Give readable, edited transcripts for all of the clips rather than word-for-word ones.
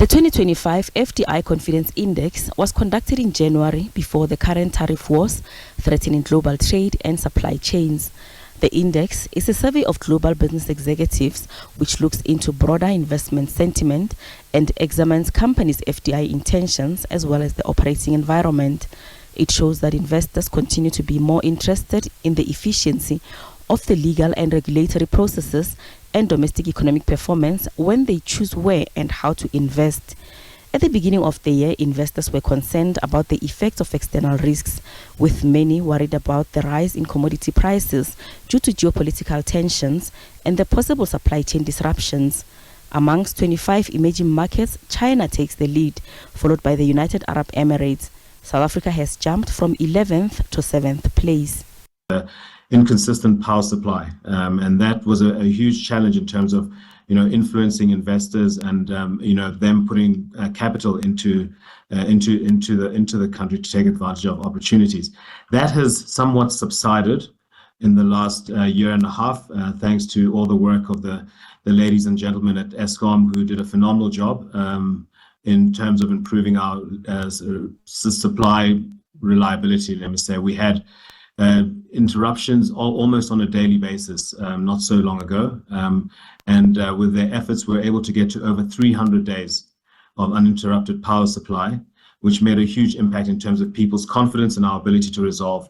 The 2025 FDI Confidence Index was conducted in January before the current tariff wars threatening global trade and supply chains. The index is a survey of global business executives which looks into broader investment sentiment and examines companies' FDI intentions as well as the operating environment. It shows that investors continue to be more interested in the efficiency of the legal and regulatory processes and domestic economic performance when they choose where and how to invest. At the beginning of the year, investors were concerned about the effects of external risks, with many worried about the rise in commodity prices due to geopolitical tensions and the possible supply chain disruptions. Amongst 25 emerging markets, China takes the lead, followed by the United Arab Emirates. South Africa has jumped from 11th to 7th place. Inconsistent power supply, and that was a huge challenge in terms of influencing investors and them putting capital into the country to take advantage of opportunities. That has somewhat subsided in the last year and a half, thanks to all the work of the ladies and gentlemen at Eskom, who did a phenomenal job in terms of improving our supply reliability. Let me say, we had interruptions almost on a daily basis not so long ago, and with their efforts we were able to get to over 300 days of uninterrupted power supply, which made a huge impact in terms of people's confidence in our ability to resolve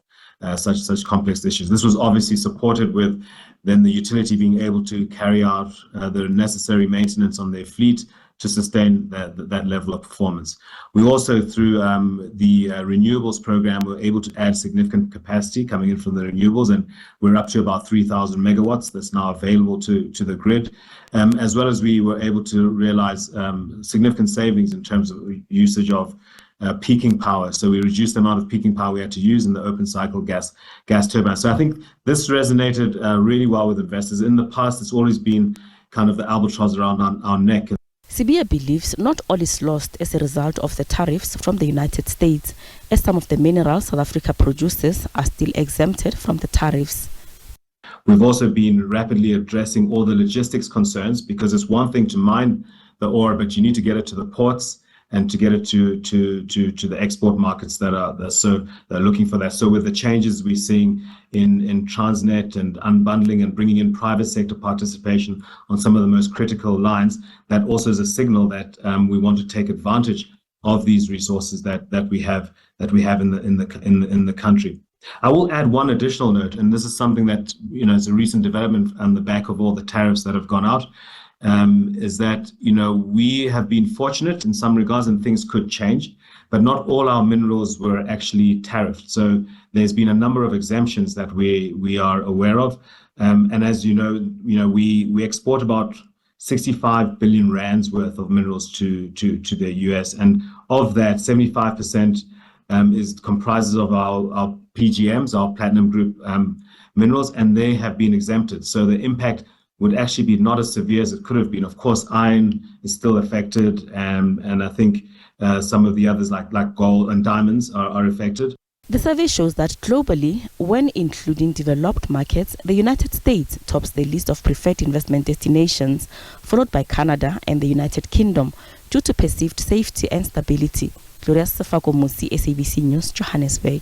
such complex issues. This was obviously supported with then the utility being able to carry out the necessary maintenance on their fleet to sustain that level of performance. We also, through the renewables program, were able to add significant capacity coming in from the renewables, and we're up to about 3,000 megawatts that's now available to the grid, as well as we were able to realize significant savings in terms of usage of peaking power. So we reduced the amount of peaking power we had to use in the open cycle gas turbines. So I think this resonated really well with investors. In the past, it's always been kind of the albatross around our neck. Sibia believes not all is lost as a result of the tariffs from the United States, as some of the minerals South Africa produces are still exempted from the tariffs. We've also been rapidly addressing all the logistics concerns, because it's one thing to mine the ore, but you need to get it to the ports and to get it to the export markets that are looking for that. So with the changes we're seeing in Transnet and unbundling and bringing in private sector participation on some of the most critical lines, that also is a signal that we want to take advantage of these resources that we have in the country. I will add one additional note, and this is something that is a recent development on the back of all the tariffs that have gone out. Is that we have been fortunate in some regards, and things could change, but not all our minerals were actually tariffed. So there's been a number of exemptions that we are aware of, and as you know, we export about 65 billion rands worth of minerals to the US, and of that 75% comprises of our PGMs, our platinum group minerals, and they have been exempted. So the impact would actually be not as severe as it could have been. Of course, iron is still affected, and I think some of the others like gold and diamonds are affected. The survey shows that globally, when including developed markets, the United States tops the list of preferred investment destinations, followed by Canada and the United Kingdom, due to perceived safety and stability. Gloria Sefako Musi, SABC News, Johannesburg.